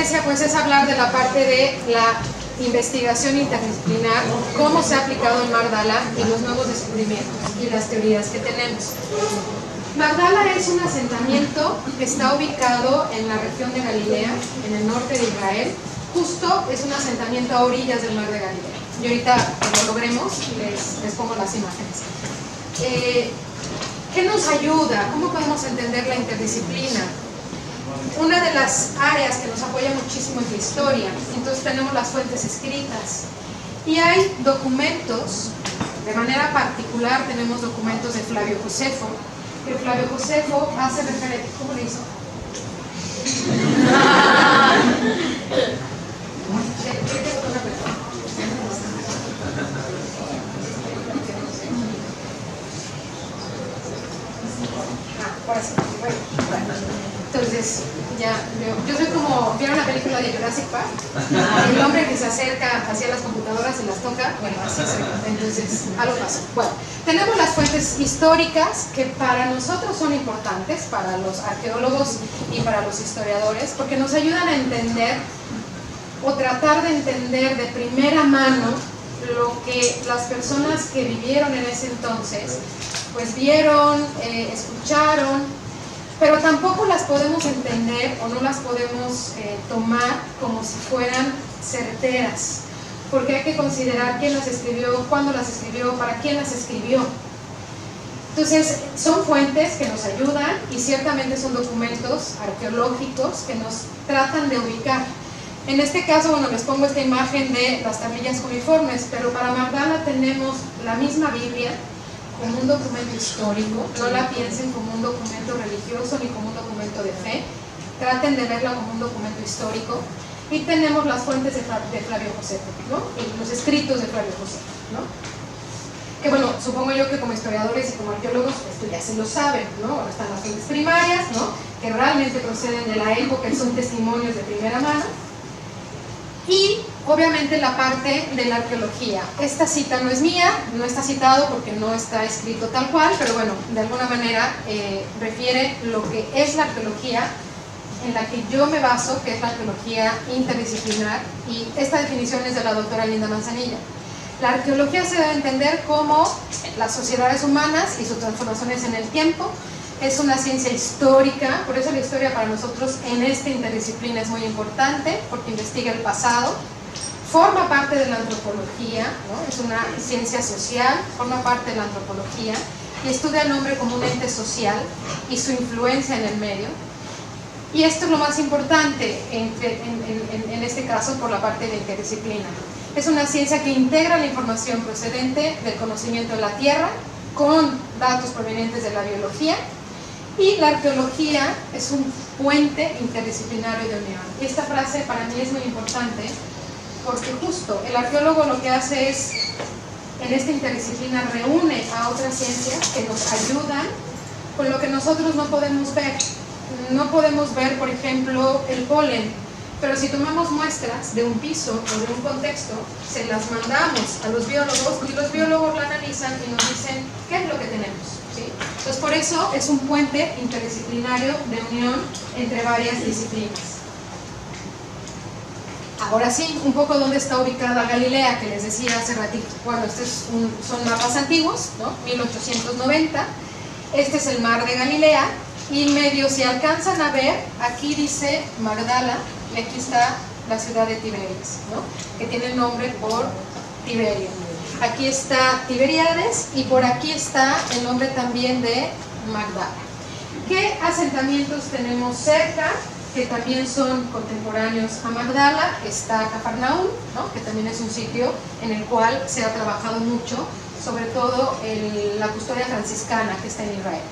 conferencia pues es hablar de la parte de la investigación interdisciplinar, cómo se ha aplicado en Magdala y los nuevos descubrimientos y las teorías que tenemos. Magdala es un asentamiento que está ubicado en la región de Galilea, en el norte de Israel. Justo es un asentamiento a orillas del mar de Galilea. Y ahorita, cuando lo logremos, les pongo las imágenes. ¿Qué nos ayuda? ¿Cómo podemos entender la interdisciplina? Una de las áreas que nos apoya muchísimo es la historia. Entonces tenemos las fuentes escritas. Y hay documentos, de manera particular tenemos documentos de Flavio Josefo, que Flavio Josefo hace referencia... ¿Cómo le hizo? Ahora sí, bueno. Entonces, ya, yo soy como, ¿vieron la película de Jurassic Park? El hombre que se acerca hacia las computadoras y las toca, bueno, así soy. Entonces, algo pasó. Bueno, tenemos las fuentes históricas que para nosotros son importantes, para los arqueólogos y para los historiadores, porque nos ayudan a entender o tratar de entender de primera mano lo que las personas que vivieron en ese entonces, pues vieron, escucharon, pero tampoco las podemos entender o no las podemos tomar como si fueran certeras, porque hay que considerar quién las escribió, cuándo las escribió, para quién las escribió. Entonces, son fuentes que nos ayudan y ciertamente son documentos arqueológicos que nos tratan de ubicar. En este caso, bueno, les pongo esta imagen de las tablillas cuneiformes, pero para Magdala tenemos la misma Biblia, como un documento histórico, no la piensen como un documento religioso ni como un documento de fe, traten de verla como un documento histórico, y tenemos las fuentes de Flavio Josefo, ¿no? Y los escritos de Flavio Josefo, ¿no? Que bueno, supongo yo que como historiadores y como arqueólogos esto ya se lo saben, ¿no? Ahora están las fuentes primarias, ¿no? Que realmente proceden de la época y son testimonios de primera mano. Y obviamente la parte de la arqueología. Esta cita no es mía, no está citado porque no está escrito tal cual, pero bueno, de alguna manera refiere lo que es la arqueología en la que yo me baso, que es la arqueología interdisciplinar, y esta definición es de la doctora Linda Manzanilla. La arqueología se debe entender como las sociedades humanas y sus transformaciones en el tiempo. Es una ciencia histórica, por eso la historia para nosotros en esta interdisciplina es muy importante, porque investiga el pasado, forma parte de la antropología, ¿no? Es una ciencia social, forma parte de la antropología, y estudia al hombre como un ente social y su influencia en el medio. Y esto es lo más importante en este caso por la parte de interdisciplina. Es una ciencia que integra la información procedente del conocimiento de la Tierra con datos provenientes de la biología. Y la arqueología es un puente interdisciplinario de unión. Y esta frase para mí es muy importante porque justo el arqueólogo lo que hace es, en esta interdisciplina, reúne a otras ciencias que nos ayudan con lo que nosotros no podemos ver. No podemos ver, por ejemplo, el polen, pero si tomamos muestras de un piso o de un contexto, se las mandamos a los biólogos y los biólogos la analizan y nos dicen qué es lo que tenemos. ¿Sí? Entonces, por eso es un puente interdisciplinario de unión entre varias disciplinas. Ahora sí, un poco dónde está ubicada Galilea, que les decía hace ratito. Bueno, estos son mapas antiguos, ¿no? 1890. Este es el mar de Galilea, y medio, si alcanzan a ver, aquí dice Magdala, y aquí está la ciudad de Tiberias, ¿no? Que tiene el nombre por Tiberio. Aquí está Tiberíades y por aquí está el nombre también de Magdala. ¿Qué asentamientos tenemos cerca que también son contemporáneos a Magdala? Está Cafarnaúm, ¿no? Que también es un sitio en el cual se ha trabajado mucho, sobre todo la custodia franciscana que está en Israel.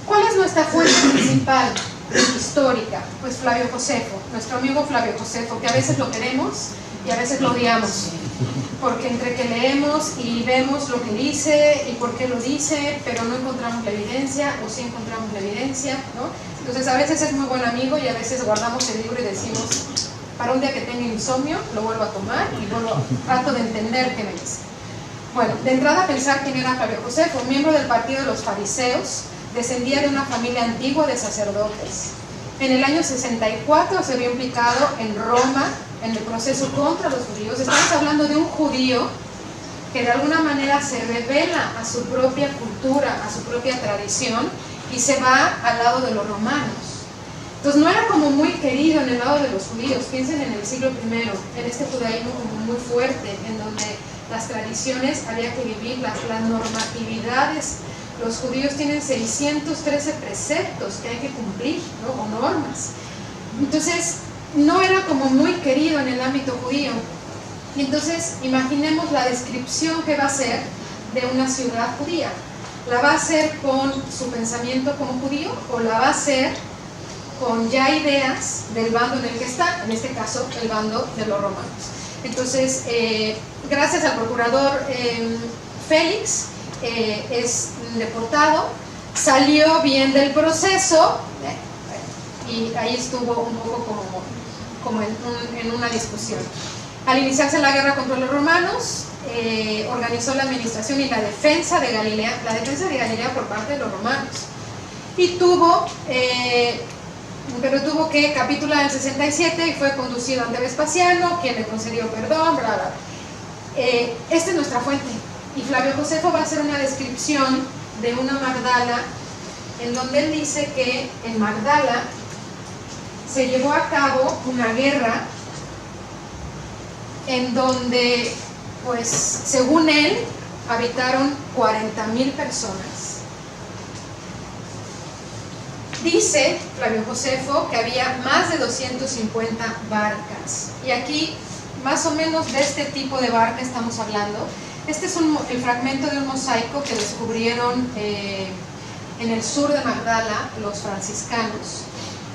¿Cuál es nuestra fuente principal histórica? Pues Flavio Josefo, nuestro amigo Flavio Josefo, que a veces lo queremos y a veces lo odiamos, porque entre que leemos y vemos lo que dice y por qué lo dice, pero no encontramos la evidencia, o sí encontramos la evidencia, ¿no? Entonces a veces es muy buen amigo y a veces guardamos el libro y decimos, para un día que tenga insomnio, lo vuelvo a tomar y trato de entender qué me dice. Bueno, de entrada pensar quién era Flavio Josefo, miembro del partido de los fariseos, descendía de una familia antigua de sacerdotes. En el año 64 se vio implicado en Roma en el proceso contra los judíos. Estamos hablando de un judío que de alguna manera se revela a su propia cultura, a su propia tradición, y se va al lado de los romanos. Entonces no era como muy querido en el lado de los judíos. Piensen en el siglo I, en este judaísmo como muy fuerte, en donde las tradiciones había que vivirlas, las normatividades. Los judíos tienen 613 preceptos que hay que cumplir, ¿no? O normas. Entonces no era como muy querido en el ámbito judío. Y entonces imaginemos la descripción que va a hacer de una ciudad judía. ¿La va a hacer con su pensamiento como judío o la va a hacer con ya ideas del bando en el que está? En este caso, el bando de los romanos. Entonces, gracias al procurador Félix, es deportado, salió bien del proceso, y ahí estuvo un poco como en una discusión. Al iniciarse la guerra contra los romanos, organizó la administración y la defensa de Galilea por parte de los romanos. Y tuvo que capitular en el 67 y fue conducido ante Vespasiano, quien le concedió perdón, bla, bla. Esta es nuestra fuente. Y Flavio Josefo va a hacer una descripción de una Magdala, en donde él dice que en Magdala se llevó a cabo una guerra en donde, pues, según él, habitaron 40,000 personas. Dice Flavio Josefo que había más de 250 barcas. Y aquí, más o menos de este tipo de barca estamos hablando. Este es el fragmento de un mosaico que descubrieron en el sur de Magdala los franciscanos.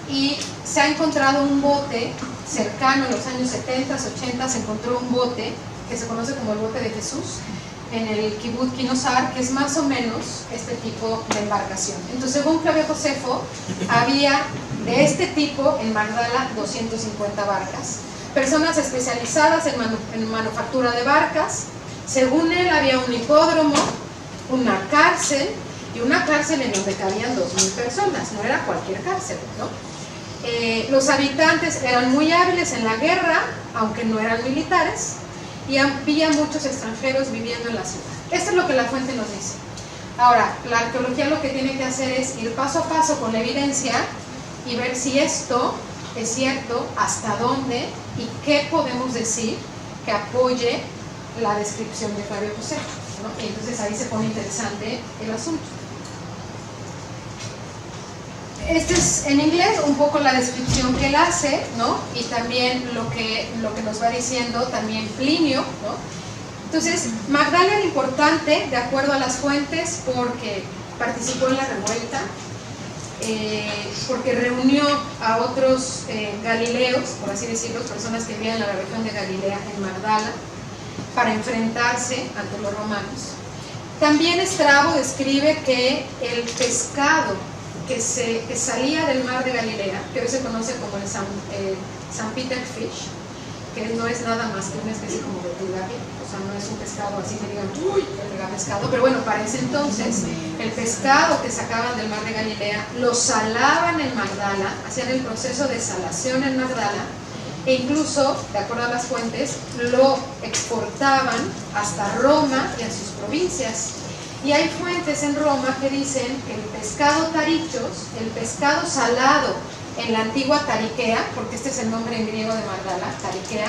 Y se ha encontrado un bote cercano, en los años 70, 80, se encontró un bote que se conoce como el bote de Jesús, en el Kibbutz Kinosar, que es más o menos este tipo de embarcación. Entonces, según Flavio Josefo, había de este tipo en Magdala 250 barcas, personas especializadas en manufactura de barcas. Según él, había un hipódromo, una cárcel, y una cárcel en donde cabían 2,000 personas, no era cualquier cárcel, ¿no? Los habitantes eran muy hábiles en la guerra, aunque no eran militares, y había muchos extranjeros viviendo en la ciudad. Esto es lo que la fuente nos dice. Ahora, la arqueología lo que tiene que hacer es ir paso a paso con la evidencia y ver si esto es cierto, hasta dónde y qué podemos decir que apoye la descripción de Flavio Josefo, ¿no? Y entonces ahí se pone interesante el asunto. Este es en inglés un poco la descripción que él hace, ¿no? Y también lo que nos va diciendo también Plinio, ¿no? Entonces, Magdala era importante de acuerdo a las fuentes porque participó en la revuelta, porque reunió a otros galileos, por así decirlo, personas que vivían en la región de Galilea, en Magdala, para enfrentarse ante los romanos. También Estrabo describe que el pescado que salía del mar de Galilea, que hoy se conoce como el St. Peter Fish, que no es nada más que una especie como de tilapia, o sea, no es un pescado así que digan, uy, el mega pescado, pero bueno, para ese entonces, el pescado que sacaban del mar de Galilea, lo salaban en Magdala, hacían el proceso de salación en Magdala, e incluso, de acuerdo a las fuentes, lo exportaban hasta Roma y a sus provincias. Y hay fuentes en Roma que dicen que el pescado tarichos, el pescado salado en la antigua Tariquea, porque este es el nombre en griego de Magdala, Tariquea,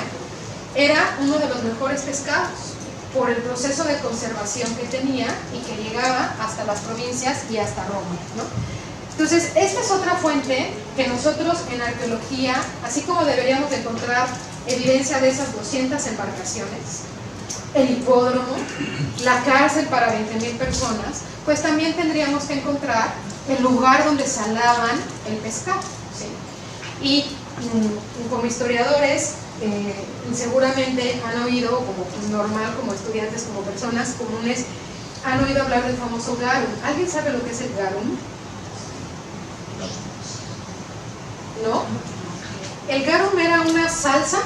era uno de los mejores pescados por el proceso de conservación que tenía y que llegaba hasta las provincias y hasta Roma, ¿no? Entonces, esta es otra fuente que nosotros en arqueología, así como deberíamos encontrar evidencia de esas 200 embarcaciones, el hipódromo, la cárcel para 20,000 personas, pues también tendríamos que encontrar el lugar donde salaban el pescado, ¿sí? Y como historiadores, seguramente han oído, como normal, como estudiantes, como personas comunes, han oído hablar del famoso garum. ¿Alguien sabe lo que es el garum? ¿No? El garum era una salsa,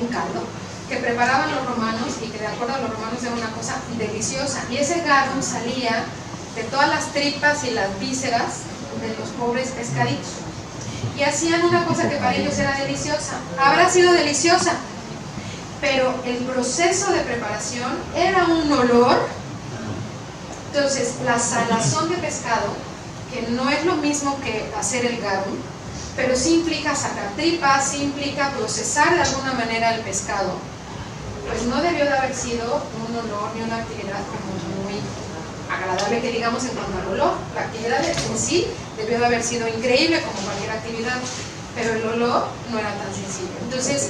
un caldo, que preparaban los romanos y que de acuerdo a los romanos era una cosa deliciosa. Y ese garum salía de todas las tripas y las vísceras de los pobres pescaditos. Y hacían una cosa que para ellos era deliciosa. Habrá sido deliciosa, pero el proceso de preparación era un olor. Entonces, la salazón de pescado, que no es lo mismo que hacer el garum, pero sí implica sacar tripas, sí implica procesar de alguna manera el pescado, pues no debió de haber sido un olor ni una actividad como muy agradable, que digamos, en cuanto al olor. La actividad en sí debió de haber sido increíble como cualquier actividad, pero el olor no era tan sencillo. Entonces,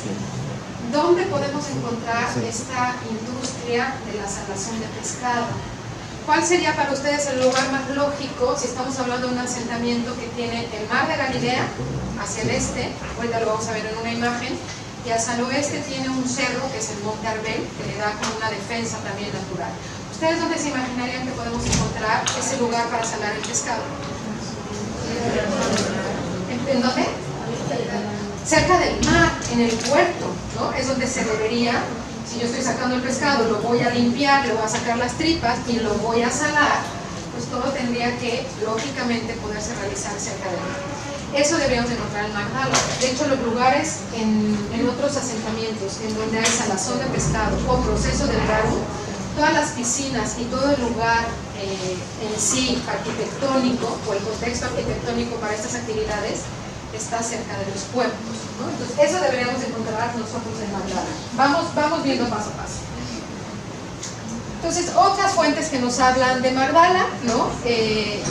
¿dónde podemos encontrar esta industria de la salazón de pescado? ¿Cuál sería para ustedes el lugar más lógico si estamos hablando de un asentamiento que tiene el mar de Galilea hacia el este? Ahorita lo vamos a ver en una imagen. Y hacia el oeste tiene un cerro que es el Monte Arbel, que le da como una defensa también natural. ¿Ustedes dónde se imaginarían que podemos encontrar ese lugar para salar el pescado? ¿En dónde? Cerca del mar, en el puerto, ¿no? Es donde se debería. Si yo estoy sacando el pescado, lo voy a limpiar, le voy a sacar las tripas y lo voy a salar, pues todo tendría que, lógicamente, poderse realizar cerca del mar. Eso deberíamos encontrar en Magdala. De hecho, los lugares en otros asentamientos en donde hay salazón de pescado o proceso del garum, todas las piscinas y todo el lugar en sí arquitectónico o el contexto arquitectónico para estas actividades está cerca de los pueblos, ¿no? Entonces, eso deberíamos encontrar nosotros en Magdala. Vamos viendo paso a paso. Entonces, otras fuentes que nos hablan de Magdala, ¿no? Que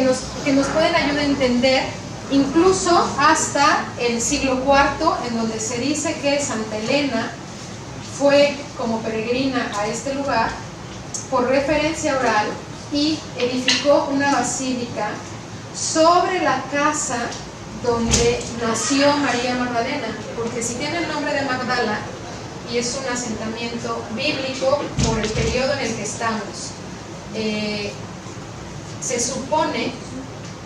nos pueden ayudar a entender, incluso hasta el siglo IV, en donde se dice que Santa Elena fue como peregrina a este lugar por referencia oral y edificó una basílica sobre la casa donde nació María Magdalena, porque si tiene el nombre de Magdala y es un asentamiento bíblico por el periodo en el que estamos, se supone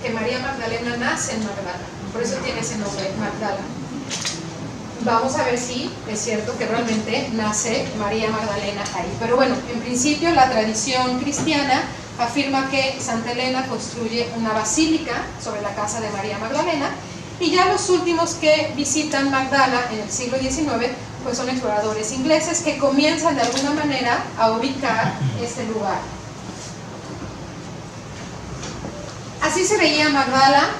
que María Magdalena nace en Magdala, por eso tiene ese nombre, Magdala. Vamos a ver si es cierto que realmente nace María Magdalena ahí. Pero bueno, en principio la tradición cristiana afirma que Santa Elena construye una basílica sobre la casa de María Magdalena, y ya los últimos que visitan Magdala en el siglo XIX pues son exploradores ingleses que comienzan de alguna manera a ubicar este lugar. Así se veía Magdala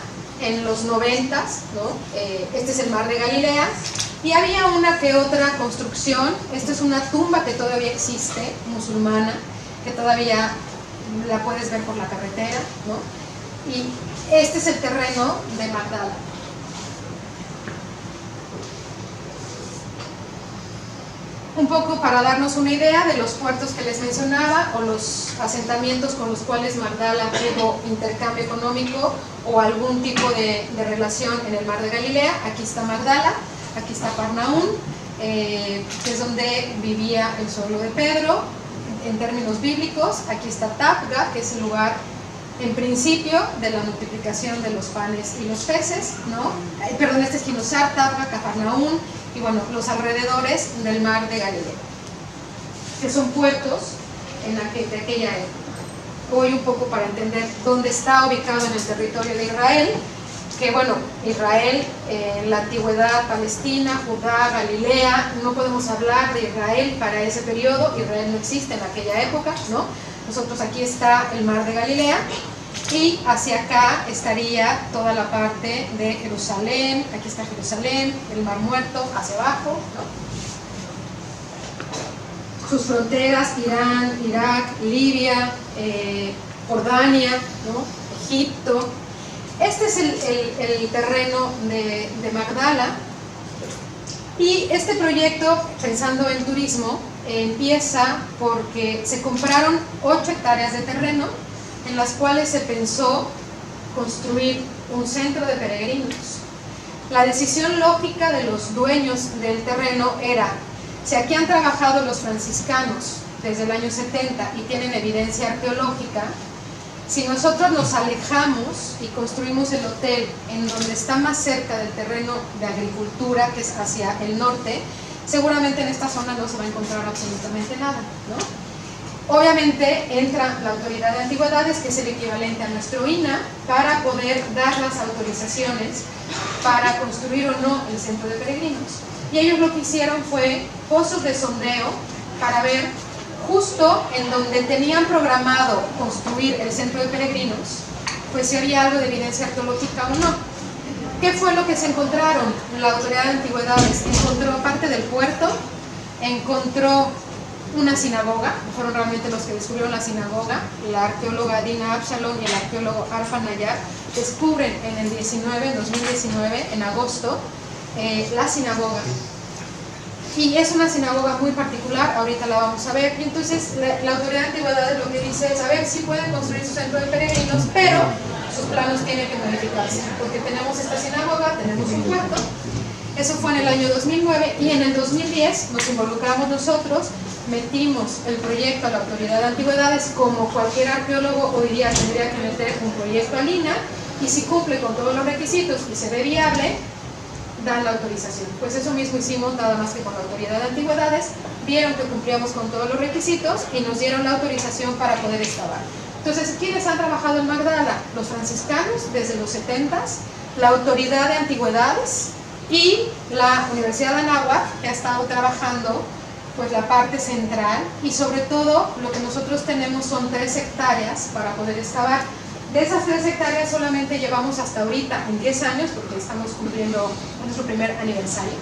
en los 90s, ¿no? Este es el mar de Galilea, y había una que otra construcción. Esta es una tumba que todavía existe, musulmana, que todavía la puedes ver por la carretera, ¿no? Y este es el terreno de Magdala. Un poco para darnos una idea de los puertos que les mencionaba o los asentamientos con los cuales Magdala tuvo intercambio económico o algún tipo de relación en el mar de Galilea. Aquí está Magdala, aquí está Parnaún, que es donde vivía el suegro de Pedro en términos bíblicos. Aquí está Tabga, que es el lugar en principio de la multiplicación de los panes y los peces, ¿no? Perdón, este es Quinosar, Tabga, Cafarnaún, y bueno, los alrededores del mar de Galilea, que son puertos de aquella época. Voy un poco para entender dónde está ubicado en el territorio de Israel, que bueno, Israel, la antigüedad, Palestina, Judá, Galilea, no podemos hablar de Israel para ese periodo. Israel no existe en aquella época, ¿no? Nosotros aquí está el mar de Galilea, y hacia acá estaría toda la parte de Jerusalén. Aquí está Jerusalén, el Mar Muerto hacia abajo, ¿no? Sus fronteras: Irán, Irak, Libia, Jordania, ¿no? Egipto. Este es el terreno de Magdala, y este proyecto, pensando en turismo, empieza porque se compraron 8 hectáreas de terreno en las cuales se pensó construir un centro de peregrinos. La decisión lógica de los dueños del terreno era: si aquí han trabajado los franciscanos desde el año 70 y tienen evidencia arqueológica, si nosotros nos alejamos y construimos el hotel en donde está más cerca del terreno de agricultura, que es hacia el norte, seguramente en esta zona no se va a encontrar absolutamente nada, ¿no? Obviamente entra la Autoridad de Antigüedades, que es el equivalente a nuestro INAH, para poder dar las autorizaciones para construir o no el centro de peregrinos. Y ellos lo que hicieron fue pozos de sondeo para ver justo en donde tenían programado construir el centro de peregrinos, pues si había algo de evidencia arqueológica o no. ¿Qué fue lo que se encontraron? La Autoridad de Antigüedades encontró parte del puerto, encontró una sinagoga, fueron realmente los que descubrieron la sinagoga. La arqueóloga Dina Absalom y el arqueólogo Arfan Nayar descubren en el 2019, en agosto, la sinagoga. Y es una sinagoga muy particular, ahorita la vamos a ver. Y entonces la Autoridad de Antigüedades lo que dice es, a ver, sí pueden construir su centro de peregrinos, pero sus planos tienen que modificarse, porque tenemos esta sinagoga, tenemos un puerto. Eso fue en el año 2009, y en el 2010 nos involucramos nosotros, metimos el proyecto a la Autoridad de Antigüedades, como cualquier arqueólogo hoy día tendría que meter un proyecto al INAH, y si cumple con todos los requisitos y se ve viable, dan la autorización. Pues eso mismo hicimos, nada más que con la Autoridad de Antigüedades, vieron que cumplíamos con todos los requisitos y nos dieron la autorización para poder excavar. Entonces, ¿quiénes han trabajado en Magdala? Los franciscanos desde los 70s, la Autoridad de Antigüedades y la Universidad de Anáhuac, que ha estado trabajando pues la parte central, y sobre todo lo que nosotros tenemos son 3 hectáreas para poder excavar. De esas 3 hectáreas solamente llevamos hasta ahorita, en 10 años, porque estamos cumpliendo nuestro primer aniversario,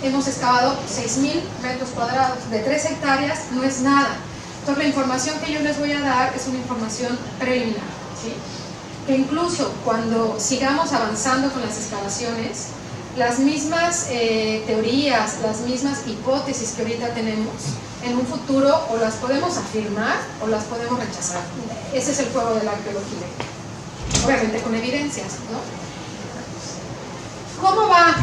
hemos excavado 6.000 metros cuadrados. De 3 hectáreas no es nada. Entonces la información que yo les voy a dar es una información preliminar, ¿sí? Que incluso cuando sigamos avanzando con las excavaciones, las mismas teorías, las mismas hipótesis que ahorita tenemos, en un futuro o las podemos afirmar o las podemos rechazar. Ese es el juego de la arqueología, obviamente con evidencias, ¿no? ¿Cómo va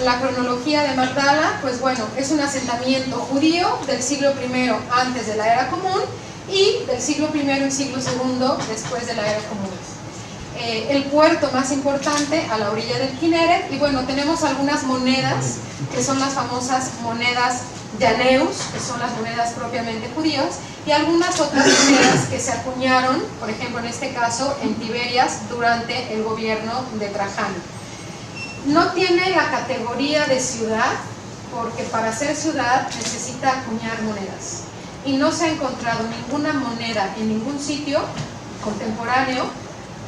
la cronología de Magdala? Pues bueno, es un asentamiento judío del siglo I antes de la Era Común y del siglo I y siglo II después de la Era Común. El puerto más importante a la orilla del Kineret, y bueno, tenemos algunas monedas que son las famosas monedas Yaneus, que son las monedas propiamente judías, y algunas otras monedas que se acuñaron, por ejemplo en este caso en Tiberias durante el gobierno de Trajano. No tiene la categoría de ciudad, porque para ser ciudad necesita acuñar monedas, y no se ha encontrado ninguna moneda en ningún sitio contemporáneo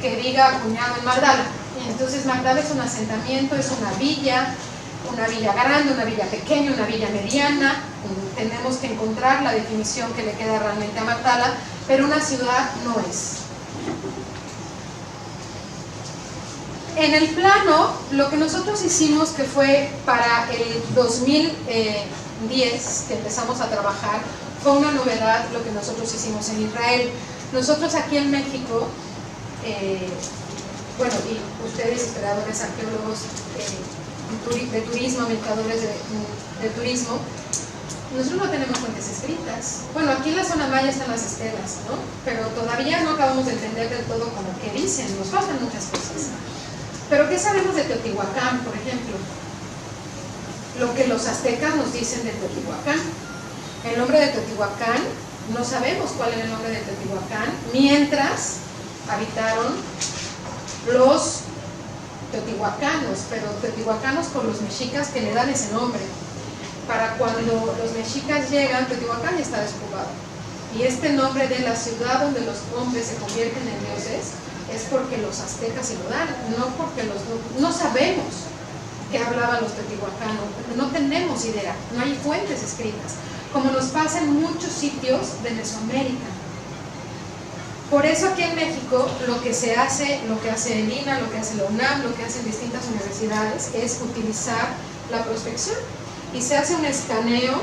que diga acuñado en Magdala. Y entonces Magdala es un asentamiento, es una villa grande, una villa pequeña, una villa mediana. Tenemos que encontrar la definición que le queda realmente a Magdala, pero una ciudad no es. En el plano, lo que nosotros hicimos, que fue para el 2010 que empezamos a trabajar, fue una novedad lo que nosotros hicimos en Israel. Nosotros aquí en México, bueno, y ustedes historiadores, arqueólogos de turismo, administradores de turismo, nosotros no tenemos fuentes escritas. Bueno, aquí en la zona maya están las estelas, ¿no? Pero todavía no acabamos de entender del todo como que dicen, nos faltan muchas cosas. Pero ¿qué sabemos de Teotihuacán, por ejemplo? Lo que los aztecas nos dicen de Teotihuacán. El nombre de Teotihuacán, no sabemos cuál era el nombre de Teotihuacán, mientras habitaron los teotihuacanos, pero teotihuacanos con los mexicas que le dan ese nombre. Para cuando los mexicas llegan, Teotihuacán ya está despoblado. Y este nombre de la ciudad donde los hombres se convierten en dioses es porque los aztecas se lo dan, no porque no sabemos qué hablaban los teotihuacanos, no tenemos idea, no hay fuentes escritas, como nos pasa en muchos sitios de Mesoamérica. Por eso aquí en México lo que se hace, lo que hace el INAH, lo que hace la UNAM, lo que hacen distintas universidades es utilizar la prospección y se hace un escaneo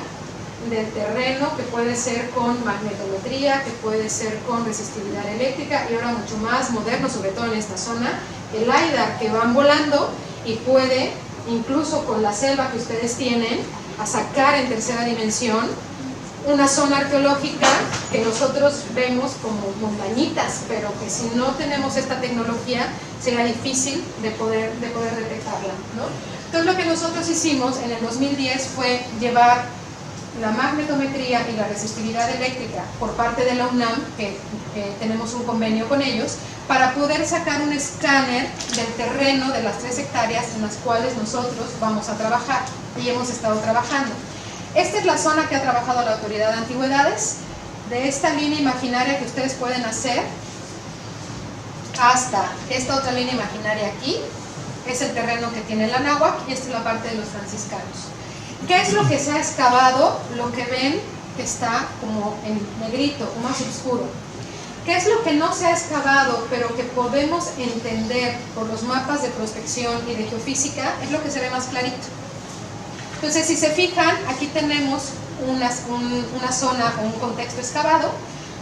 del terreno que puede ser con magnetometría, que puede ser con resistividad eléctrica y ahora mucho más moderno, sobre todo en esta zona, el LiDAR, que van volando y puede, incluso con la selva que ustedes tienen, a sacar en tercera dimensión una zona arqueológica que nosotros vemos como montañitas, pero que si no tenemos esta tecnología será difícil de poder detectarla, ¿no? Entonces lo que nosotros hicimos en el 2010 fue llevar la magnetometría y la resistividad eléctrica por parte de la UNAM, que tenemos un convenio con ellos, para poder sacar un escáner del terreno de las 3 hectáreas en las cuales nosotros vamos a trabajar y hemos estado trabajando. Esta es la zona que ha trabajado la Autoridad de Antigüedades. De esta línea imaginaria que ustedes pueden hacer hasta esta otra línea imaginaria aquí, es el terreno que tiene la náhuatl y esta es la parte de los franciscanos. ¿Qué es lo que se ha excavado? Lo que ven que está como en negrito, o más oscuro. ¿Qué es lo que no se ha excavado, pero que podemos entender por los mapas de prospección y de geofísica? Es lo que se ve más clarito. Entonces, si se fijan, aquí tenemos una zona o un contexto excavado,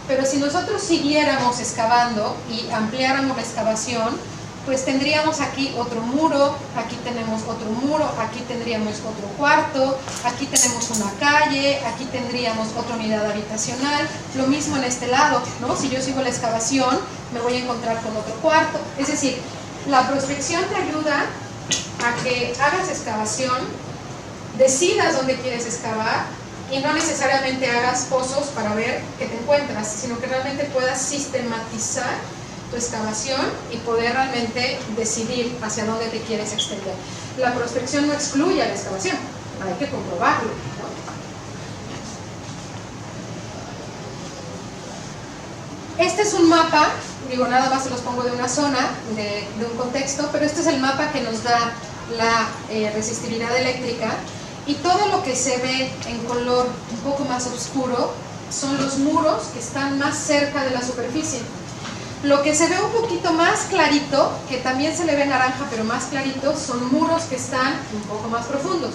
pero si nosotros siguiéramos excavando y ampliáramos la excavación, pues tendríamos aquí otro muro, aquí tenemos otro muro, aquí tendríamos otro cuarto, aquí tenemos una calle, aquí tendríamos otra unidad habitacional, lo mismo en este lado, ¿no? Si yo sigo la excavación, me voy a encontrar con otro cuarto. Es decir, la prospección te ayuda a que hagas excavación, decidas dónde quieres excavar y no necesariamente hagas pozos para ver qué te encuentras, sino que realmente puedas sistematizar tu excavación y poder realmente decidir hacia dónde te quieres extender. La prospección no excluye a la excavación, hay que comprobarlo, ¿no? Este es un mapa, digo, nada más se los pongo de una zona, de un contexto, pero este es el mapa que nos da la resistividad eléctrica, y todo lo que se ve en color un poco más oscuro son los muros que están más cerca de la superficie. Lo que se ve un poquito más clarito, que también se le ve naranja pero más clarito, son muros que están un poco más profundos.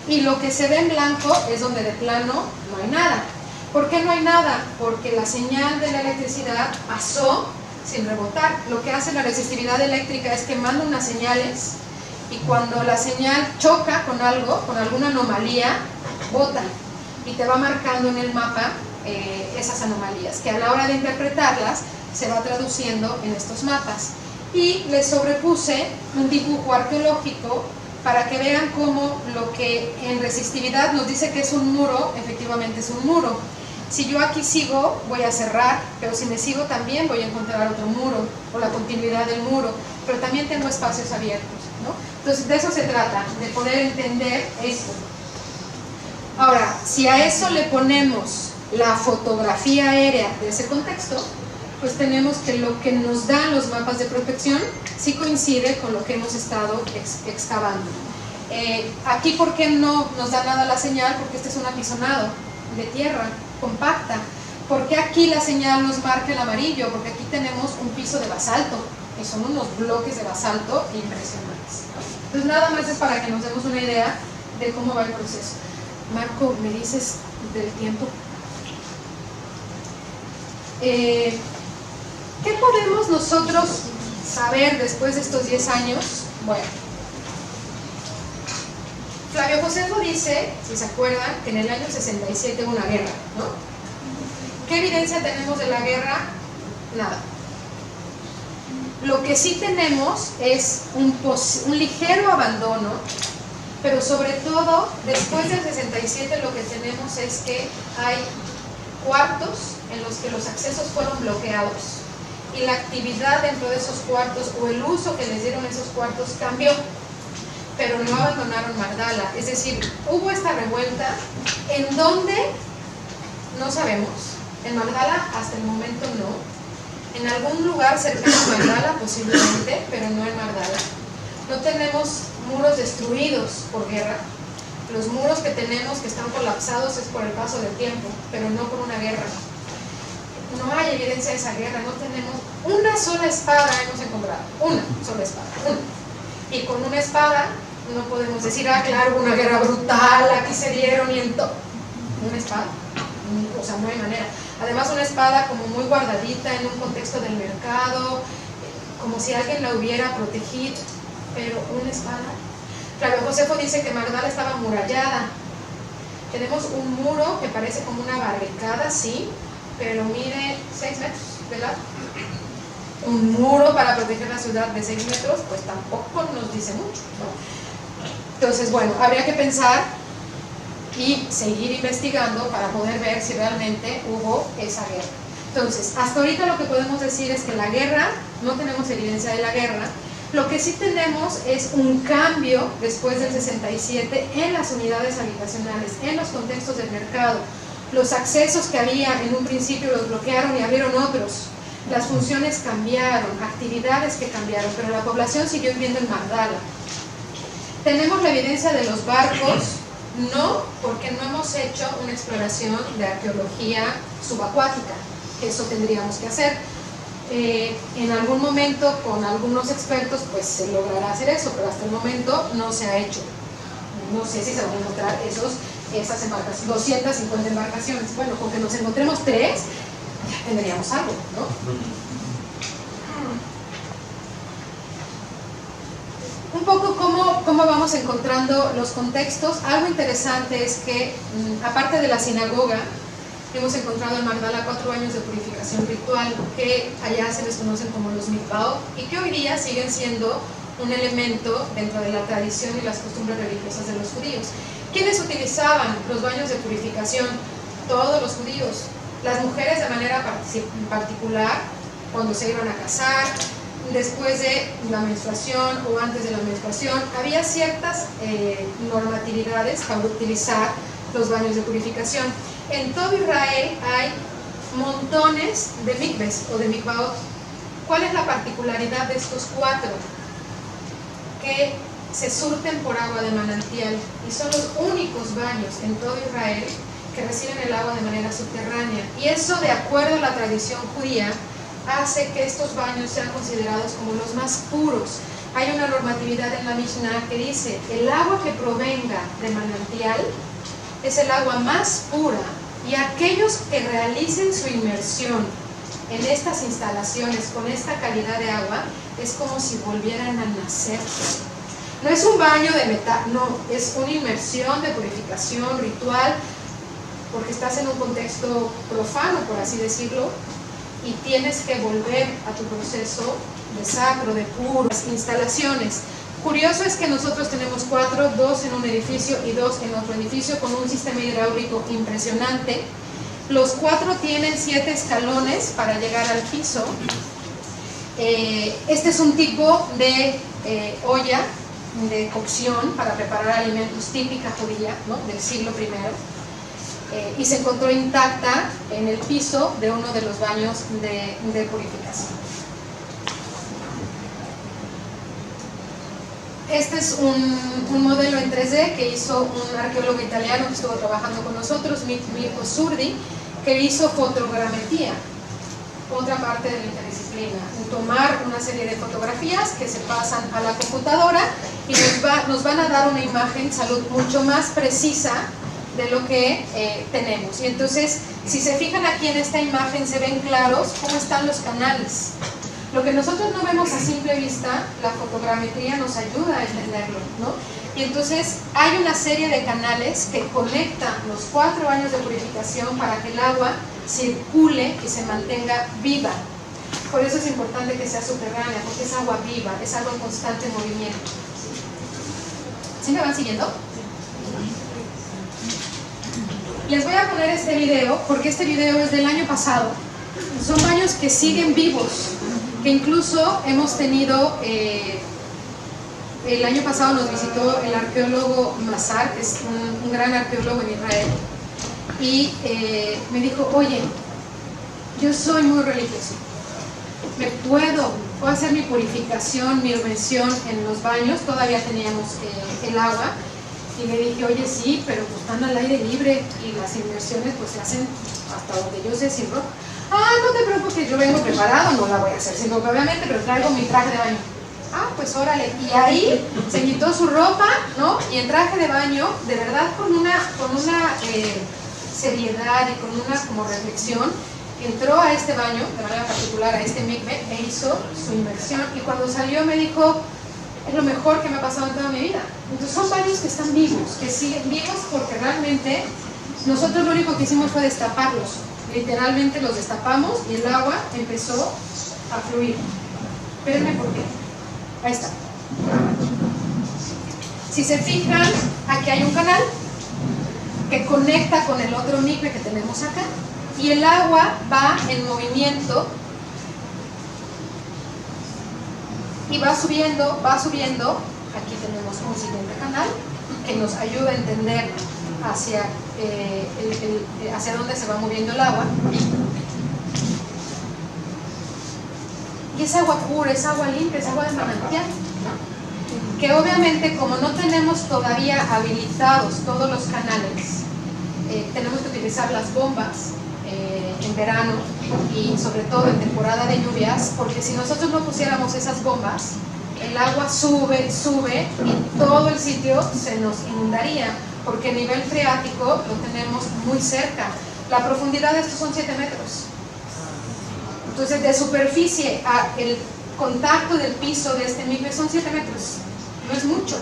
Y lo que se ve en blanco es donde de plano no hay nada. ¿Por qué no hay nada? Porque la señal de la electricidad pasó sin rebotar. Lo que hace la resistividad eléctrica es que manda unas señales y cuando la señal choca con algo, con alguna anomalía, bota y te va marcando en el mapa esas anomalías, que a la hora de interpretarlas se va traduciendo en estos mapas. Y les sobrepuse un dibujo arqueológico para que vean cómo lo que en resistividad nos dice que es un muro, efectivamente es un muro. Si yo aquí sigo, voy a cerrar, pero si me sigo también voy a encontrar otro muro, o la continuidad del muro, pero también tengo espacios abiertos, ¿no? Entonces de eso se trata, de poder entender esto. Ahora, si a eso le ponemos la fotografía aérea de ese contexto, pues tenemos que lo que nos dan los mapas de prospección sí coincide con lo que hemos estado excavando. Aquí, ¿por qué no nos da nada la señal? Porque este es un apisonado de tierra compacta. ¿Por qué aquí la señal nos marca el amarillo? Porque aquí tenemos un piso de basalto, y son unos bloques de basalto impresionantes. Entonces nada más es para que nos demos una idea de cómo va el proceso. Marco, ¿me dices del tiempo? ¿Qué podemos nosotros saber después de estos 10 años? Bueno, Flavio Josefo dice, si se acuerdan, que en el año 67 hubo una guerra, ¿no? ¿Qué evidencia tenemos de la guerra? Nada. Lo que sí tenemos es un ligero abandono, pero sobre todo, después del 67 lo que tenemos es que hay cuartos en los que los accesos fueron bloqueados y la actividad dentro de esos cuartos o el uso que les dieron esos cuartos cambió, pero no abandonaron Mardala. Es decir, hubo esta revuelta en donde no sabemos, en Mardala hasta el momento no, en algún lugar cercano a Mardala posiblemente, pero no en Mardala. No tenemos muros destruidos por guerra. Los muros que tenemos que están colapsados es por el paso del tiempo, pero no por una guerra. No hay evidencia de esa guerra, no tenemos una sola espada hemos encontrado, una sola espada, una. Y con una espada no podemos decir, ah, claro, hubo una guerra brutal, aquí se dieron y en todo. ¿Una espada? O sea, no hay manera. Además, una espada como muy guardadita en un contexto del mercado, como si alguien la hubiera protegido, pero una espada. Flavio Josefo dice que Mardala estaba amurallada. Tenemos un muro que parece como una barricada, sí, pero mide 6 metros de largo. Un muro para proteger la ciudad de 6 metros, pues tampoco nos dice mucho, ¿no? Entonces, bueno, habría que pensar y seguir investigando para poder ver si realmente hubo esa guerra. Entonces, hasta ahorita lo que podemos decir es que la guerra, no tenemos evidencia de la guerra. Lo que sí tenemos es un cambio después del 67 en las unidades habitacionales, en los contextos del mercado. Los accesos que había en un principio los bloquearon y abrieron otros. Las funciones cambiaron, actividades que cambiaron, pero la población siguió viviendo en Magdala. Tenemos la evidencia de los barcos, no porque no hemos hecho una exploración de arqueología subacuática, eso tendríamos que hacer. En algún momento con algunos expertos pues se logrará hacer eso, pero hasta el momento no se ha hecho. No sé si se van a encontrar esas embarcaciones, 250 embarcaciones. Bueno, con que nos encontremos 3, ya tendríamos algo, ¿no? Un poco cómo vamos encontrando los contextos. Algo interesante es que, aparte de la sinagoga, hemos encontrado en Magdala 4 baños de purificación ritual, que allá se les conocen como los mikvaot, y que hoy día siguen siendo un elemento dentro de la tradición y las costumbres religiosas de los judíos. ¿Quiénes utilizaban los baños de purificación? Todos los judíos. Las mujeres de manera particular, cuando se iban a casar, después de la menstruación o antes de la menstruación, había ciertas normatividades para utilizar los baños de purificación. En todo Israel hay montones de mikves o de mikvaot. ¿Cuál es la particularidad de estos 4? Que se surten por agua de manantial y son los únicos baños en todo Israel que reciben el agua de manera subterránea. Y eso, de acuerdo a la tradición judía, hace que estos baños sean considerados como los más puros. Hay una normatividad en la Mishnah que dice: el agua que provenga de manantial es el agua más pura, y aquellos que realicen su inmersión en estas instalaciones con esta calidad de agua es como si volvieran a nacer. No es un baño de metal, no, es una inmersión de purificación ritual, porque estás en un contexto profano, por así decirlo, y tienes que volver a tu proceso de sacro, de puras instalaciones. Curioso es que nosotros tenemos 4, 2 en un edificio y 2 en otro edificio, con un sistema hidráulico impresionante. Los 4 tienen 7 escalones para llegar al piso. Este es un tipo de olla de cocción para preparar alimentos típica judía, ¿no?, del siglo I, y se encontró intacta en el piso de uno de los baños de purificación. Este es un modelo en 3D que hizo un arqueólogo italiano que estuvo trabajando con nosotros, Mirko Surdi, que hizo fotogrametría, otra parte de la interdisciplina, tomar una serie de fotografías que se pasan a la computadora y nos van a dar una imagen salud mucho más precisa de lo que tenemos. Y entonces, si se fijan aquí en esta imagen, se ven claros cómo están los canales. Lo que nosotros no vemos a simple vista, la fotogrametría nos ayuda a entenderlo, ¿no? Y entonces hay una serie de canales que conectan los 4 baños de purificación para que el agua circule y se mantenga viva. Por eso es importante que sea subterránea, porque es agua viva, es agua en constante movimiento. ¿Sí me van siguiendo? Les voy a poner este video, porque este video es del año pasado. Son baños que siguen vivos, que incluso hemos tenido, el año pasado nos visitó el arqueólogo Mazar, que es un gran arqueólogo en Israel, y me dijo: oye, yo soy muy religioso, puedo hacer mi purificación, mi inmersión en los baños. Todavía teníamos el agua, y le dije: oye, sí, pero pues están al aire libre y las inmersiones pues se hacen hasta donde yo sé, sin ropa. Ah, no te preocupes, yo vengo preparado, no la voy a hacer sin ropa, obviamente, pero traigo mi traje de baño. Ah, pues órale. Y ahí se quitó su ropa, ¿no? Y el traje de baño, de verdad, con una seriedad y con una como reflexión, entró a este baño, de manera particular a este mikve, e hizo su inmersión. Y cuando salió me dijo: es lo mejor que me ha pasado en toda mi vida. Entonces son baños que están vivos, que siguen vivos, porque realmente nosotros lo único que hicimos fue destaparlos. Literalmente los destapamos y el agua empezó a fluir. Espérenme, porque ahí está. Si se fijan, aquí hay un canal. que conecta con el otro micve que tenemos acá, y el agua va en movimiento y va subiendo. Aquí tenemos un siguiente canal que nos ayuda a entender hacia dónde se va moviendo el agua. Y es agua pura, es agua limpia, es agua de manantial, que obviamente, como no tenemos todavía habilitados todos los canales, tenemos que utilizar las bombas en verano y sobre todo en temporada de lluvias, porque si nosotros no pusiéramos esas bombas, el agua sube y todo el sitio se nos inundaría, porque el nivel freático lo tenemos muy cerca. La profundidad de estos son 7 metros. Entonces, de superficie a el contacto del piso de este micve son 7 metros. No es mucho.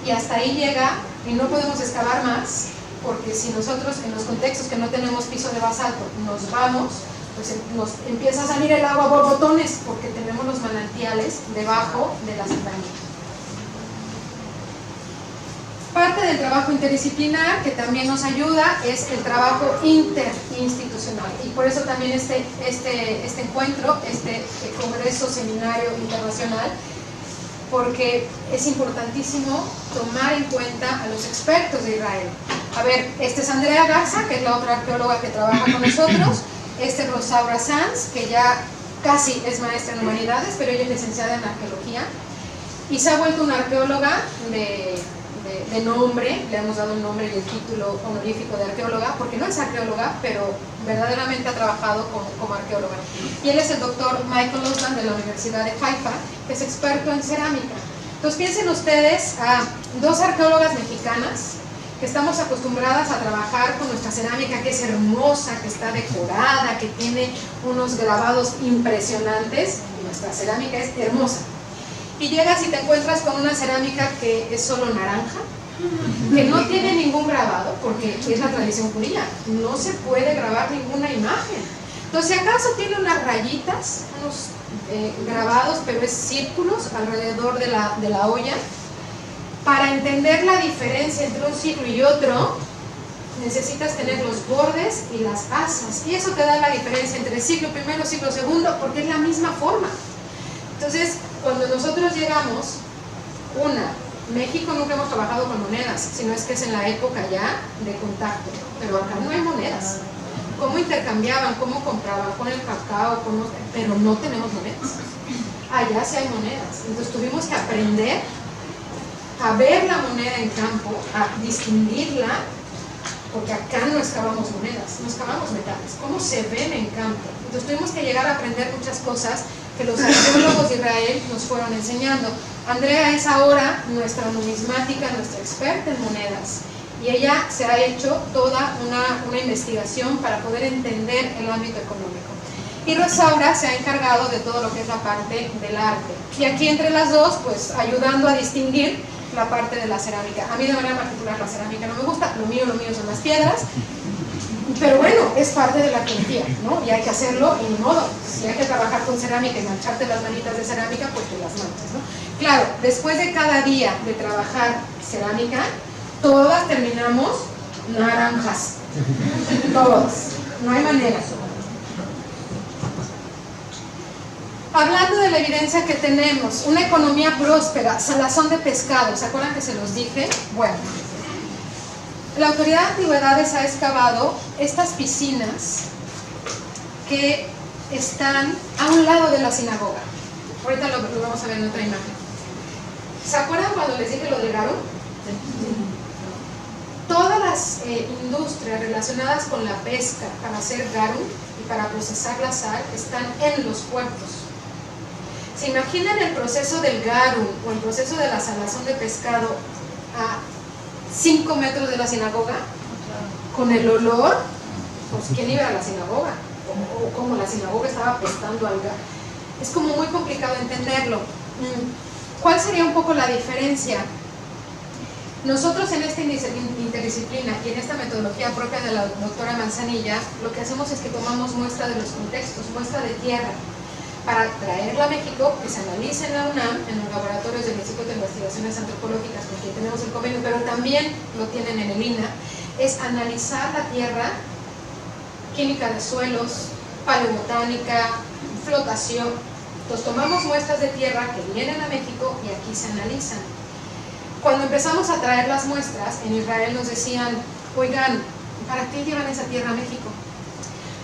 Y hasta ahí llega, y no podemos excavar más, porque si nosotros en los contextos que no tenemos piso de basalto nos vamos, pues nos empieza a salir el agua a borbotones, porque tenemos los manantiales debajo de la serranía. Parte del trabajo interdisciplinar que también nos ayuda es el trabajo interinstitucional, y por eso también este encuentro, este congreso, seminario internacional, porque es importantísimo tomar en cuenta a los expertos de Israel. A ver, este es Andrea Garza, que es la otra arqueóloga que trabaja con nosotros. Este es Rosaura Sanz, que ya casi es maestra en humanidades, pero ella es licenciada en arqueología y se ha vuelto una arqueóloga de nombre. Le hemos dado el nombre y el título honorífico de arqueóloga, porque no es arqueóloga, pero verdaderamente ha trabajado como arqueóloga. Y él es el doctor Michael Osland de la Universidad de Haifa, que es experto en cerámica. Entonces piensen ustedes a dos arqueólogas mexicanas que estamos acostumbradas a trabajar con nuestra cerámica, que es hermosa, que está decorada, que tiene unos grabados impresionantes. Nuestra cerámica es hermosa. Y llegas y te encuentras con una cerámica que es solo naranja, que no tiene ningún grabado, porque es la tradición judía, no se puede grabar ninguna imagen. Entonces, si acaso tiene unas rayitas, unos grabados, pero es círculos alrededor de la olla. Para entender la diferencia entre un siglo y otro, necesitas tener los bordes y las asas, y eso te da la diferencia entre siglo primero y siglo segundo, porque es la misma forma. Entonces, cuando nosotros llegamos, México nunca hemos trabajado con monedas, sino es que es en la época ya de contacto, pero acá no hay monedas. ¿Cómo intercambiaban? ¿Cómo compraban? Con el cacao, pero no tenemos monedas. Allá sí hay monedas. Entonces tuvimos que aprender a ver la moneda en campo, a distinguirla, porque acá no excavamos monedas, no excavamos metales. ¿Cómo se ven en campo? Entonces tuvimos que llegar a aprender muchas cosas que los arqueólogos de Israel nos fueron enseñando. Andrea es ahora nuestra numismática, nuestra experta en monedas, y ella se ha hecho toda una investigación para poder entender el ámbito económico. Y Rosaura se ha encargado de todo lo que es la parte del arte. Y aquí entre las dos, pues ayudando a distinguir la parte de la cerámica. A mí de manera particular la cerámica no me gusta, lo mío son las piedras. Pero bueno, es parte de la arqueología, ¿no? Y hay que hacerlo y ni modo. Si hay que trabajar con cerámica y mancharte las manitas de cerámica, pues te las manchas, ¿no? Claro, después de cada día de trabajar cerámica, todas terminamos naranjas. Todas. No hay manera. Hablando de la evidencia que tenemos, una economía próspera, salazón de pescado, ¿se acuerdan que se los dije? Bueno. La Autoridad de Antigüedades ha excavado estas piscinas que están a un lado de la sinagoga. Ahorita lo vamos a ver en otra imagen. ¿Se acuerdan cuando les dije lo de Garú? Todas las industrias relacionadas con la pesca para hacer Garú y para procesar la sal están en los puertos. ¿Se imaginan el proceso del Garú o el proceso de la salazón de pescado a 5 metros de la sinagoga, con el olor? Pues ¿quién iba a la sinagoga? O como la sinagoga estaba apestando algo. Es como muy complicado entenderlo. ¿Cuál sería un poco la diferencia? Nosotros en esta interdisciplina y en esta metodología propia de la doctora Manzanilla, lo que hacemos es que tomamos muestra de los contextos, muestra de tierra, para traerla a México, que se analice en la UNAM, en los laboratorios del Instituto de Investigaciones Antropológicas, con quien tenemos el convenio, pero también lo tienen en el INA, es analizar la tierra, química de suelos, paleobotánica, flotación. Entonces tomamos muestras de tierra que vienen a México y aquí se analizan. Cuando empezamos a traer las muestras, en Israel nos decían, oigan, ¿para qué llevan esa tierra a México?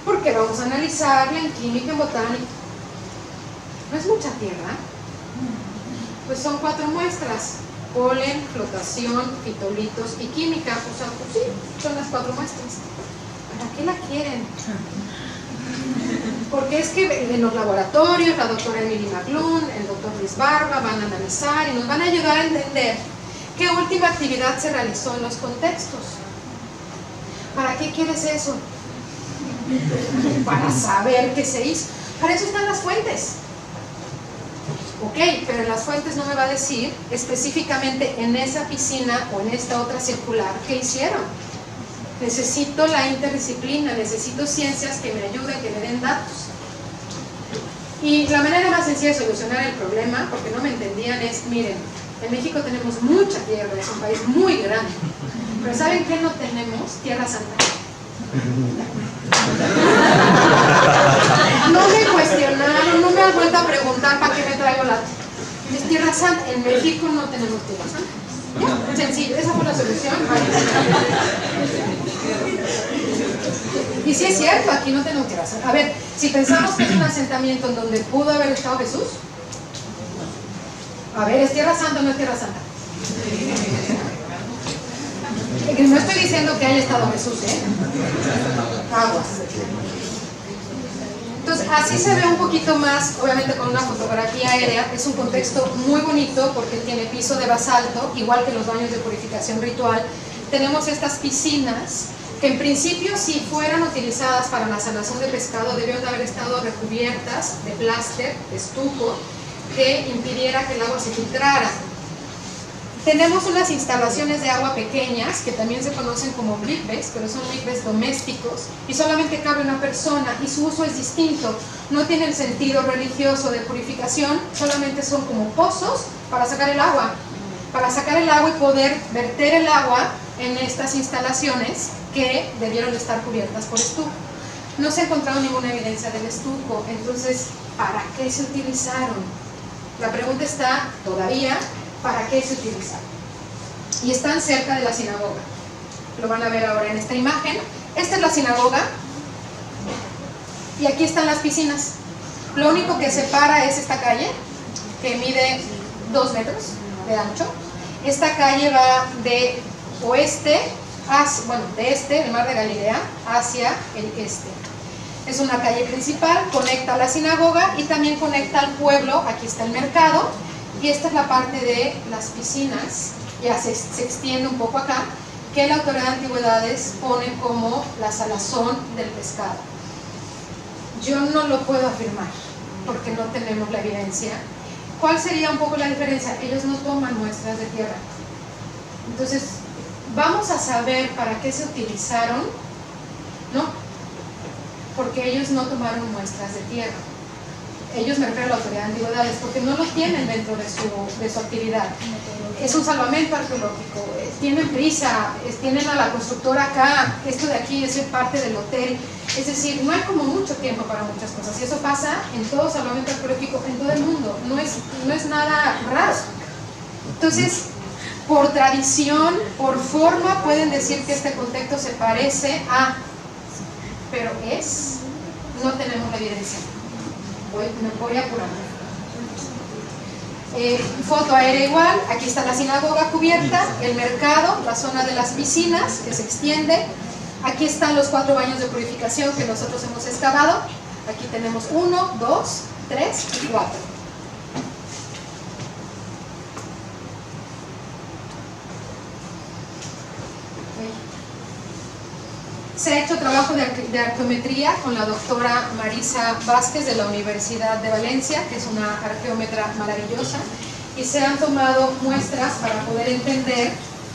Porque vamos a analizarla en química, en botánica. ¿No es mucha tierra? Pues son 4 muestras: polen, flotación, fitolitos y química. O sea, pues sí, son las 4 muestras. ¿Para qué la quieren? Porque es que en los laboratorios la doctora Emily McClune, el doctor Luis Barba van a analizar y nos van a ayudar a entender qué última actividad se realizó en los contextos. ¿Para qué quieres eso? Para saber qué se hizo. Para eso están las fuentes. Ok, pero en las fuentes no me va a decir específicamente en esa piscina o en esta otra circular qué hicieron. Necesito la interdisciplina, necesito ciencias que me ayuden, que me den datos. Y la manera más sencilla de solucionar el problema, porque no me entendían, es, miren, en México tenemos mucha tierra, es un país muy grande, pero ¿saben qué no tenemos? Tierra Santa. No me cuestionaron, no me han vuelto a preguntar para qué me traigo la Tierra Santa. En México no tenemos Tierra Santa. Ya, sencillo, esa fue la solución. Y sí es cierto, aquí no tenemos Tierra Santa. A ver, si pensamos que es un asentamiento en donde pudo haber estado Jesús, a ver, ¿es Tierra Santa o no es Tierra Santa? No estoy diciendo que haya estado Jesús, aguas. Entonces, así se ve un poquito más, obviamente con una fotografía aérea. Es un contexto muy bonito porque tiene piso de basalto, igual que los baños de purificación ritual. Tenemos estas piscinas que en principio, si fueran utilizadas para la sanación de pescado, debieron de haber estado recubiertas de pláster, de estuco, que impidiera que el agua se filtrara. Tenemos unas instalaciones de agua pequeñas que también se conocen como mikves, pero son mikves domésticos y solamente cabe una persona y su uso es distinto. No tiene el sentido religioso de purificación, solamente son como pozos para sacar el agua. Para sacar el agua y poder verter el agua en estas instalaciones que debieron estar cubiertas por estuco. No se ha encontrado ninguna evidencia del estuco, entonces, ¿para qué se utilizaron? La pregunta está todavía, ¿para qué se utilizaron? Y están cerca de la sinagoga. Lo van a ver ahora en esta imagen. Esta es la sinagoga y aquí están las piscinas. Lo único que separa es esta calle, que mide 2 metros de ancho. Esta calle va de oeste, de este, el mar de Galilea, hacia el este. Es una calle principal, conecta a la sinagoga y también conecta al pueblo. Aquí está el mercado y esta es la parte de las piscinas, ya se extiende un poco acá, que la Autoridad de Antigüedades pone como la salazón del pescado. Yo no lo puedo afirmar porque no tenemos la evidencia. ¿Cuál sería un poco la diferencia? Ellos no toman muestras de tierra. Entonces, ¿vamos a saber para qué se utilizaron? No, porque ellos no tomaron muestras de tierra. Ellos, me refiero a la Autoridad de Antigüedades, porque no lo tienen dentro de su actividad. Es un salvamento arqueológico, tienen prisa, tienen a la constructora acá, esto de aquí es parte del hotel. Es decir, no hay como mucho tiempo para muchas cosas, y eso pasa en todo salvamento arqueológico, en todo el mundo, no es nada raro. Entonces, por tradición, por forma, pueden decir que este contexto se parece a, pero no tenemos la evidencia. Me voy apurando. Foto aérea igual, aquí está la sinagoga cubierta, el mercado, la zona de las piscinas que se extiende. Aquí están los 4 baños de purificación que nosotros hemos excavado. Aquí tenemos 1, 2, 3 y 4. Se ha hecho trabajo de arqueometría con la doctora Marisa Vázquez de la Universidad de Valencia, que es una arqueómetra maravillosa, y se han tomado muestras para poder entender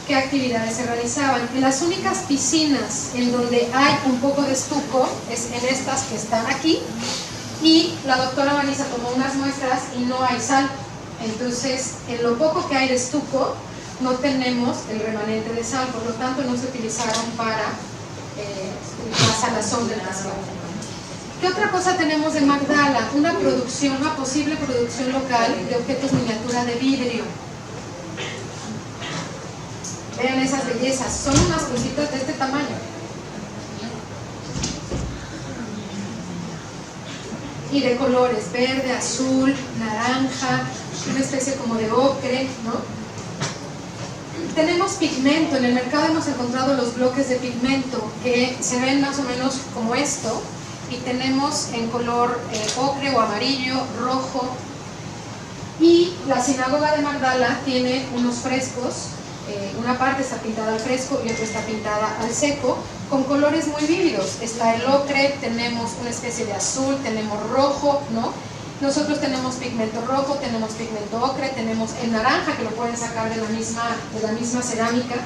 qué actividades se realizaban. En las únicas piscinas en donde hay un poco de estuco es en estas que están aquí, y la doctora Marisa tomó unas muestras y no hay sal. Entonces, en lo poco que hay de estuco, no tenemos el remanente de sal, por lo tanto no se utilizaron para la salazón del pescado. ¿Qué otra cosa tenemos de Magdala? Una posible producción local de objetos miniatura de vidrio. Vean esas bellezas, son unas cositas de este tamaño. Y de colores, verde, azul, naranja, una especie como de ocre, ¿no? Tenemos pigmento, en el mercado hemos encontrado los bloques de pigmento que se ven más o menos como esto, y tenemos en color ocre o amarillo, rojo. Y la sinagoga de Magdala tiene unos frescos, una parte está pintada al fresco y otra está pintada al seco, con colores muy vívidos. Está el ocre, tenemos una especie de azul, tenemos rojo, ¿no? Nosotros tenemos pigmento rojo, tenemos pigmento ocre, tenemos el naranja, que lo pueden sacar de la misma cerámica.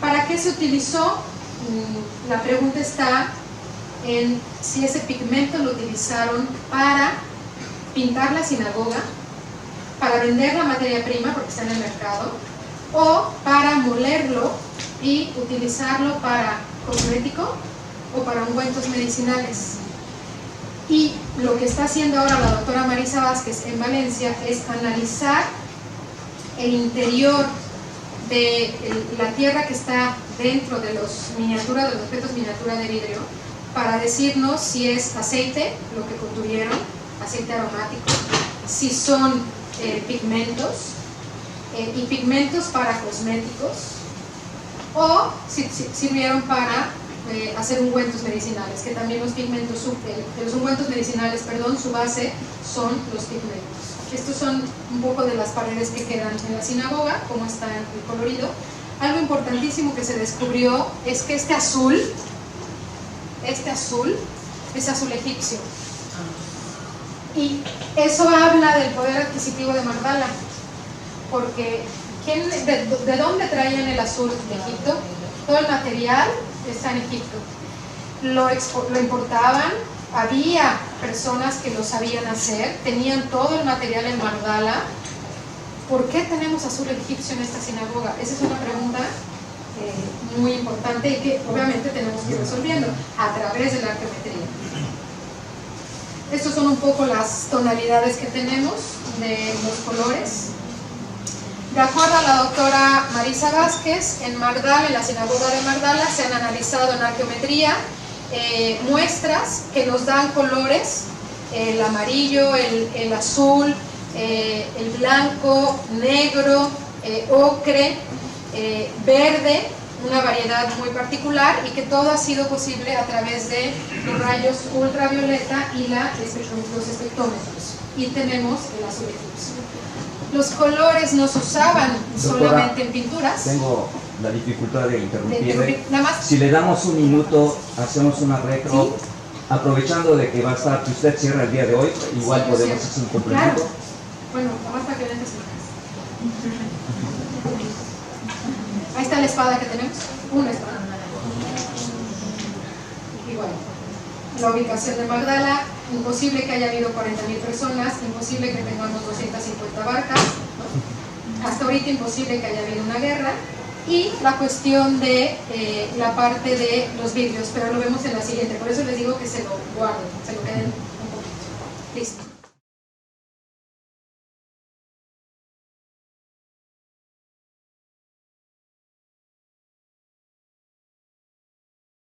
¿Para qué se utilizó? La pregunta está en si ese pigmento lo utilizaron para pintar la sinagoga, para vender la materia prima porque está en el mercado, o para molerlo y utilizarlo para cosmético o para ungüentos medicinales. Y lo que está haciendo ahora la doctora Marisa Vázquez en Valencia es analizar el interior de la tierra que está dentro de los objetos miniatura de vidrio, para decirnos si es aceite, lo que contuvieron, aceite aromático, si son pigmentos y pigmentos para cosméticos, o si sirvieron para hacer ungüentos medicinales, que también los ungüentos medicinales, su base son los pigmentos. Estos son un poco de las paredes que quedan en la sinagoga, cómo está el colorido. Algo importantísimo que se descubrió es que este azul es azul egipcio. Y eso habla del poder adquisitivo de Magdala, porque ¿de dónde traían el azul de Egipto? Todo el material está en Egipto. Lo importaban, había personas que lo sabían hacer, tenían todo el material en Magdala. ¿Por qué tenemos azul egipcio en esta sinagoga? Esa es una pregunta muy importante y que obviamente tenemos que ir resolviendo a través de la arqueometría. Estas son un poco las tonalidades que tenemos de los colores. De acuerdo a la doctora Marisa Vázquez, en Magdala, en la sinagoga de Magdala, se han analizado en arqueometría muestras que nos dan colores, el amarillo, el azul, el blanco, negro, ocre, verde, una variedad muy particular, y que todo ha sido posible a través de los rayos ultravioleta y los espectrómetros. Y tenemos el azul egipcio. Los colores no se usaban solamente en pinturas. Tengo la dificultad de interrumpirle. Nada más. Si le damos un minuto, hacemos una retro. ¿Sí? Aprovechando de que va a estar, que usted cierra el día de hoy, igual sí, podemos hacer un complemento. Claro. Bueno, nomás para que vean estas imágenes. Ahí está la espada que tenemos. Una espada. Igual. La ubicación de Magdala, imposible que haya habido 40.000 personas, imposible que tengamos 250 barcas, ¿no? Hasta ahorita imposible que haya habido una guerra. Y la cuestión de la parte de los vidrios, pero lo vemos en la siguiente, por eso les digo que se lo guarden, se lo queden un poquito. Listo.